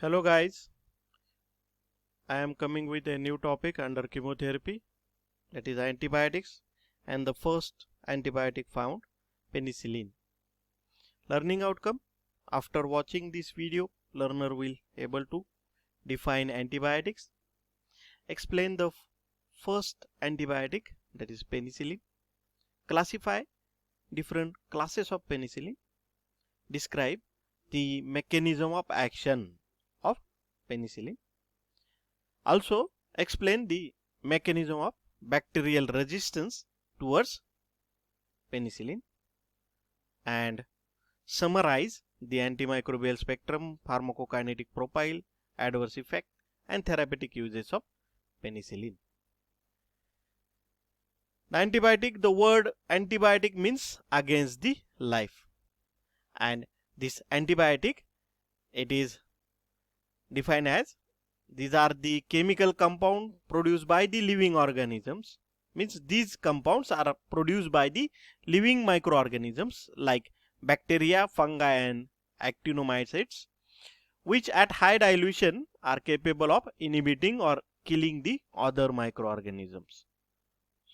Hello guys, I am coming with a new topic under chemotherapy, that is antibiotics, and the first antibiotic found, penicillin. Learning outcome: after watching this video, learner will able to define antibiotics, explain the first antibiotic, that is penicillin, classify different classes of penicillin, describe the mechanism of action of penicillin. Also explain the mechanism of bacterial resistance towards penicillin and summarize the antimicrobial spectrum, pharmacokinetic profile, adverse effect and therapeutic uses of penicillin. The word antibiotic means against the life, and this antibiotic, it is defined as these are the chemical compound produced by the living organisms, means these compounds are produced by the living microorganisms like bacteria, fungi and actinomycetes, which at high dilution are capable of inhibiting or killing the other microorganisms.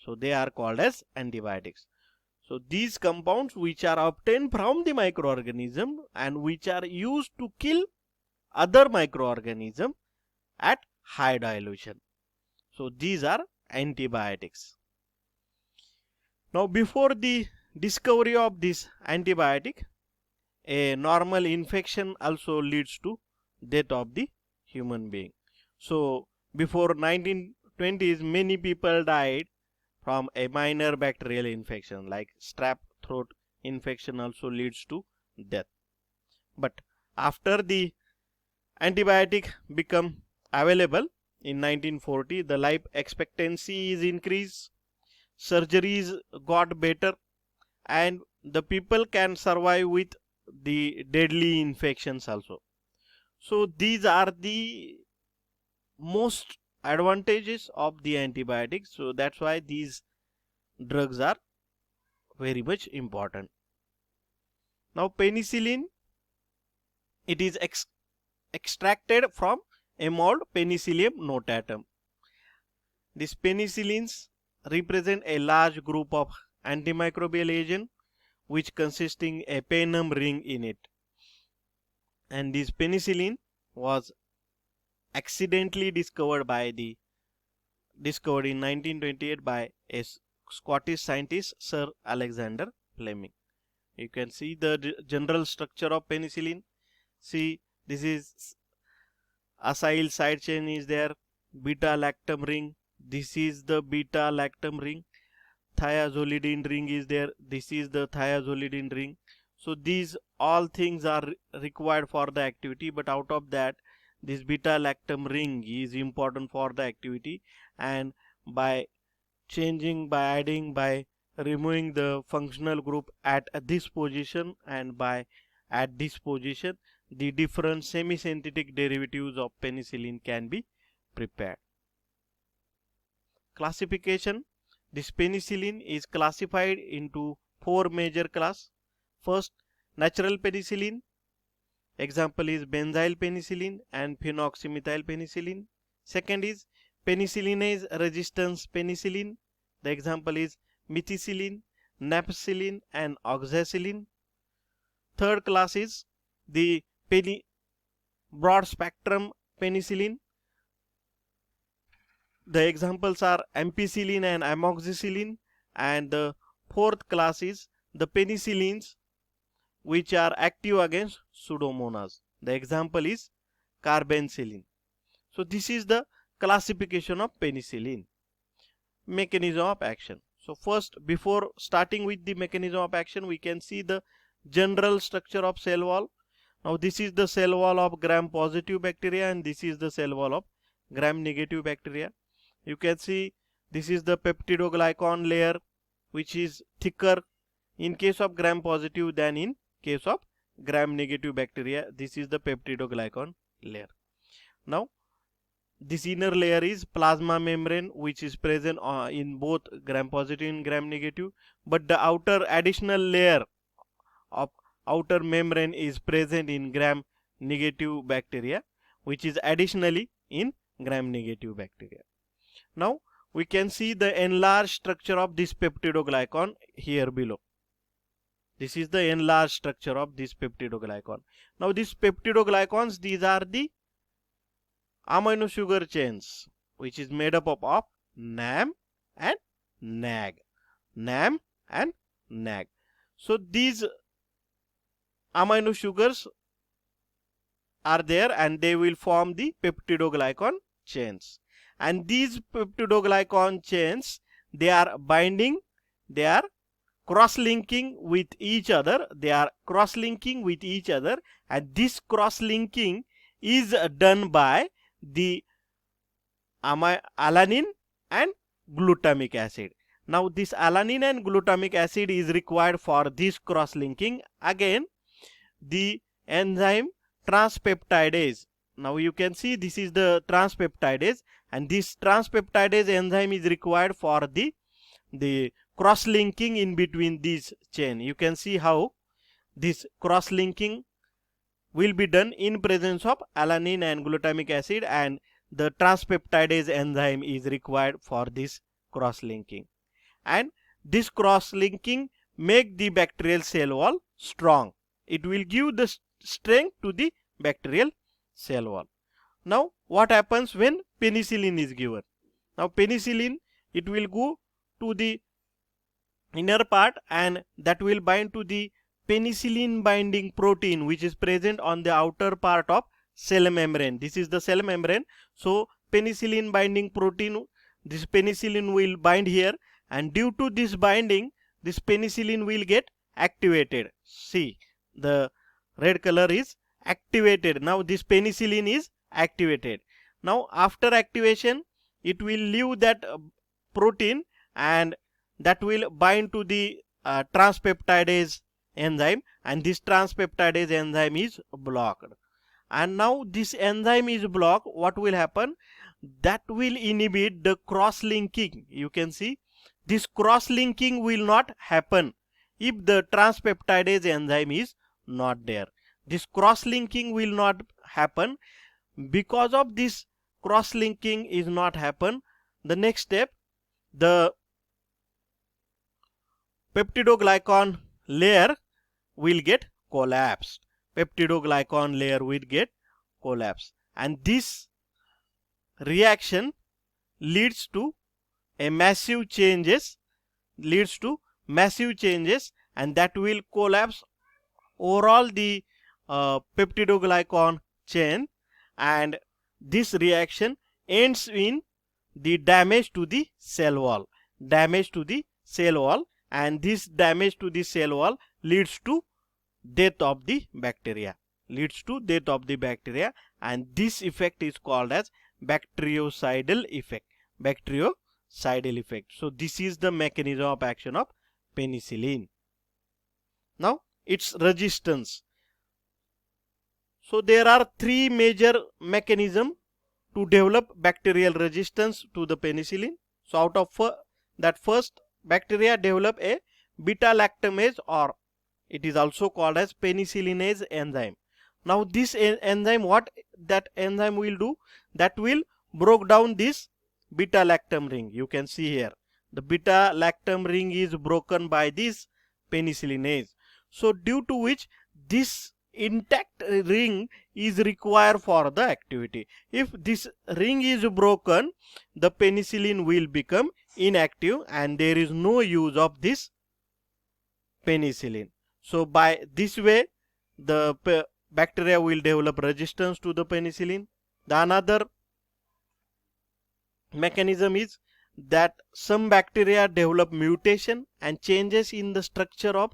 So they are called as antibiotics. So these compounds which are obtained from the microorganism and which are used to kill other microorganism at high dilution. So these are antibiotics. Now before the discovery of this antibiotic, a normal infection also leads to death of the human being. So before 1920s, many people died from a minor bacterial infection like strep throat infection also leads to death. But after the antibiotic become available in 1940, the life expectancy is increased, surgeries got better, and the people can survive with the deadly infections also. So these are the most advantages of the antibiotics. So that's why these drugs are very much important. Now penicillin, it is extracted from Emod Penicillium notatum. These penicillins represent a large group of antimicrobial agent which consisting a penum ring in it. And this penicillin was accidentally discovered in 1928 by a Scottish scientist, Sir Alexander Fleming. You can see the general structure of penicillin. See, this is acyl side chain is there, beta lactam ring, this is the beta lactam ring, thiazolidine ring is there, this is the thiazolidine ring. So these all things are required for the activity, but out of that this beta lactam ring is important for the activity, and by removing the functional group at this position and at this position, the different semi-synthetic derivatives of penicillin can be prepared. Classification: this penicillin is classified into 4 major class. First, natural penicillin, example is benzyl penicillin and phenoxymethyl penicillin. Second is penicillinase resistance penicillin, the example is methicillin, napcillin and oxacillin. Third class is the broad spectrum penicillin, the examples are ampicillin and amoxicillin. And the fourth class is the penicillins which are active against pseudomonas, the example is carbencillin. So this is the classification of penicillin. Mechanism of action: so first, before starting with the mechanism of action, we can see the general structure of cell wall. Now this is the cell wall of gram positive bacteria and this is the cell wall of gram negative bacteria. You can see this is the peptidoglycan layer which is thicker in case of gram positive than in case of gram negative bacteria. This is the peptidoglycan layer. Now this inner layer is plasma membrane which is present in both gram positive and gram negative, but the outer additional layer of outer membrane is present in gram negative bacteria, which is additionally in gram-negative bacteria. Now we can see the enlarged structure of this peptidoglycan here below. This is the enlarged structure of this peptidoglycan. Now these peptidoglycans, these are the amino sugar chains, which is made up of NAM and NAG. NAM and NAG. So these amino sugars are there and they will form the peptidoglycan chains. And these peptidoglycan chains, they are binding, they are cross-linking with each other. They are cross-linking with each other, and this cross-linking is done by the alanine and glutamic acid. Now this alanine and glutamic acid is required for this cross-linking. Again, the enzyme transpeptidase. Now you can see this is the transpeptidase, and this transpeptidase enzyme is required for the cross-linking in between these chain. You can see how this cross-linking will be done in presence of alanine and glutamic acid, and the transpeptidase enzyme is required for this cross-linking. And this cross-linking make the bacterial cell wall strong. It will give the strength to the bacterial cell wall. Now what happens when penicillin is given? Now penicillin, it will go to the inner part, and that will bind to the penicillin binding protein which is present on the outer part of cell membrane. This is the cell membrane. So penicillin binding protein, this penicillin will bind here, and due to this binding, this penicillin will get activated. See, the red color is activated. Now this penicillin is activated. Now after activation, it will leave that protein, and that will bind to the transpeptidase enzyme, and this transpeptidase enzyme is blocked. And now this enzyme is blocked. What will happen? That will inhibit the cross-linking. You can see this cross-linking will not happen if the transpeptidase enzyme is not there. This cross-linking will not happen. Because of this cross-linking is not happen, the next step, the peptidoglycan layer will get collapsed. Peptidoglycan layer will get collapsed, and this reaction leads to massive changes, and that will collapse overall the peptidoglycan chain, and this reaction ends in the damage to the cell wall. And this damage to the cell wall leads to death of the bacteria. And this effect is called as bactericidal effect. So this is the mechanism of action of penicillin. Now its resistance. So there are three major mechanisms to develop bacterial resistance to the penicillin. So out of that, first, bacteria develop a beta-lactamase, or it is also called as penicillinase enzyme. Now this enzyme, what that enzyme will do? That will break down this beta-lactam ring. You can see here the beta-lactam ring is broken by this penicillinase. So due to which this intact ring is required for the activity. If this ring is broken, the penicillin will become inactive and there is no use of this penicillin. So by this way, the bacteria will develop resistance to the penicillin. The another mechanism is that some bacteria develop mutation and changes in the structure of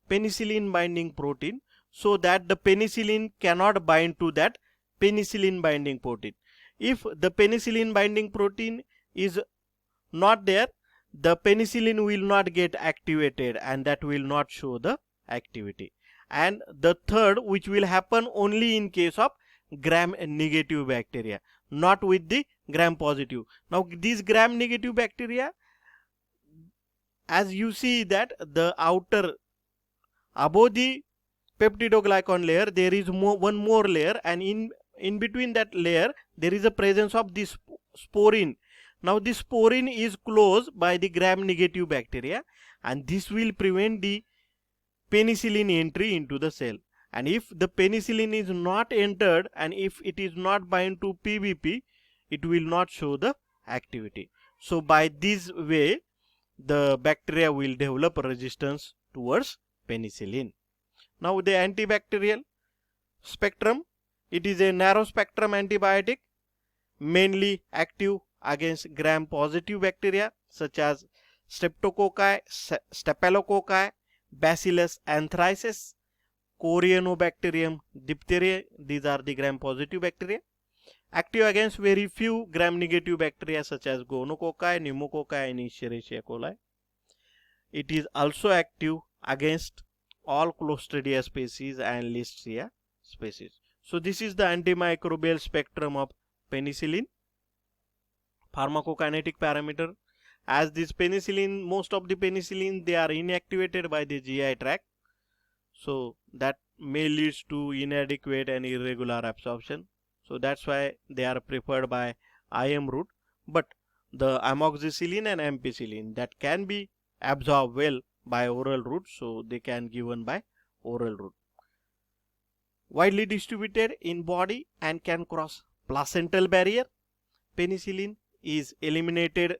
penicillin binding protein, so that the penicillin cannot bind to that penicillin binding protein. If the penicillin binding protein is not there, the penicillin will not get activated and that will not show the activity. And the third, which will happen only in case of gram negative bacteria, not with the gram positive. Now these gram negative bacteria, as you see that the outer above the peptidoglycan layer, there is one more layer, and in between that layer there is a presence of this sporin. Now this sporin is closed by the gram negative bacteria, and this will prevent the penicillin entry into the cell. And if the penicillin is not entered, and if it is not bind to PBP, it will not show the activity. So by this way the bacteria will develop resistance towards penicillin. Now the antibacterial spectrum, it is a narrow spectrum antibiotic, mainly active against gram positive bacteria such as streptococci, staphylococci, bacillus anthracis, Corynebacterium diphtheria. These are the gram positive bacteria. Active against very few gram negative bacteria such as gonococci, pneumococci and Escherichia coli. It is also active against all Clostridia species and Listeria species. So this is the antimicrobial spectrum of penicillin. Pharmacokinetic parameter, as this penicillin, most of the penicillin, they are inactivated by the GI tract, so that may leads to inadequate and irregular absorption. So that's why they are preferred by IM route. But the amoxicillin and ampicillin, that can be absorbed well by oral route, so they can given by oral route. Widely distributed in body and can cross placental barrier. Penicillin is eliminated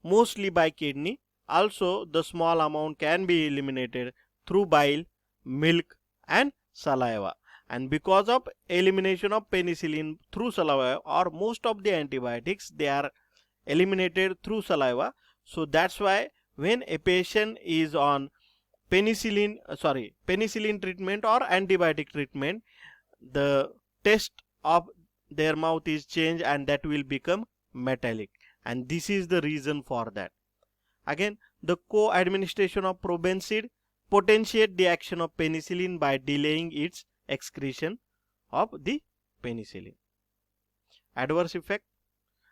mostly by kidney. Also the small amount can be eliminated through bile, milk and saliva. And because of elimination of penicillin through saliva, or most of the antibiotics, they are eliminated through saliva. So that's why when a patient is on penicillin treatment or antibiotic treatment, the taste of their mouth is changed and that will become metallic, and this is the reason for that. Again, the co-administration of probenecid potentiate the action of penicillin by delaying its excretion of the penicillin. Adverse effect,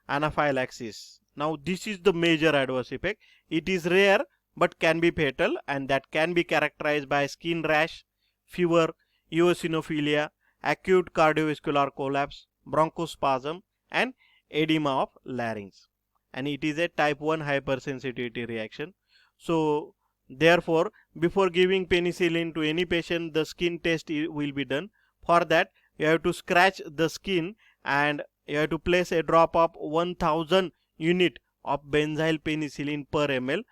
anaphylaxis. Now this is the major adverse effect. It is rare but can be fatal, and that can be characterized by skin rash, fever, eosinophilia, acute cardiovascular collapse, bronchospasm and edema of larynx. And it is a type 1 hypersensitivity reaction. So therefore, before giving penicillin to any patient, the skin test will be done. For that, you have to scratch the skin and you have to place a drop of 1000 unit of benzyl penicillin per ml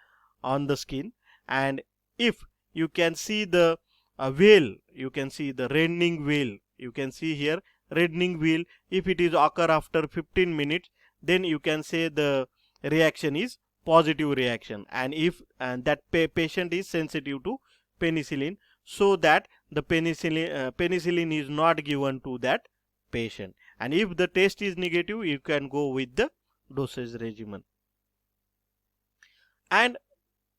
on the skin. And if you can see the veil, you can see the reddening veil, you can see here reddening veil. If it is occur after 15 minutes, then you can say the reaction is positive reaction, and if that patient is sensitive to penicillin, so that the penicillin is not given to that patient. And if the test is negative, you can go with the dosage regimen. And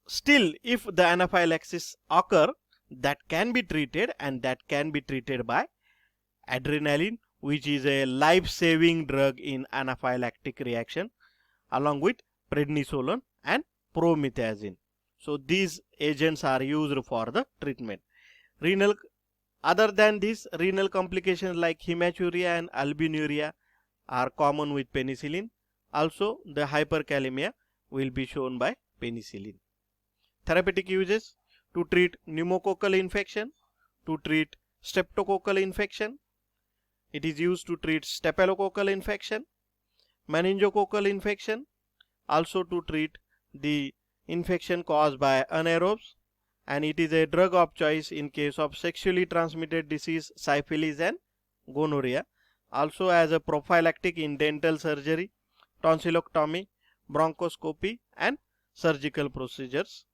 still, if the anaphylaxis occur, that can be treated, and that can be treated by adrenaline, which is a life-saving drug in anaphylactic reaction, along with prednisolone and promethazine. So these agents are used for the treatment. Other than this, renal complications like hematuria and albuminuria are common with penicillin. Also, the hyperkalemia will be shown by penicillin. Therapeutic uses: to treat pneumococcal infection, to treat streptococcal infection. It is used to treat staphylococcal infection, meningococcal infection, also to treat the infection caused by anaerobes, and it is a drug of choice in case of sexually transmitted disease, syphilis and gonorrhea. Also as a prophylactic in dental surgery, tonsillectomy, bronchoscopy and surgical procedures.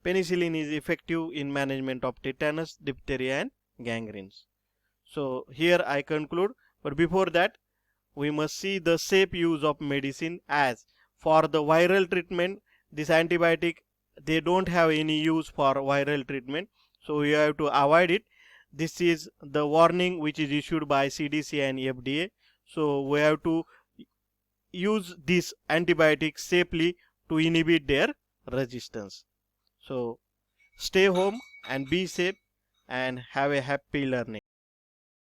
Penicillin is effective in management of tetanus, diphtheria and gangrenes. So here I conclude, but before that we must see the safe use of medicine. As for the viral treatment, this antibiotic, they don't have any use for viral treatment, so we have to avoid it. This is the warning which is issued by CDC and FDA. So we have to use this antibiotic safely to inhibit their resistance. So stay home and be safe. and have a happy learning.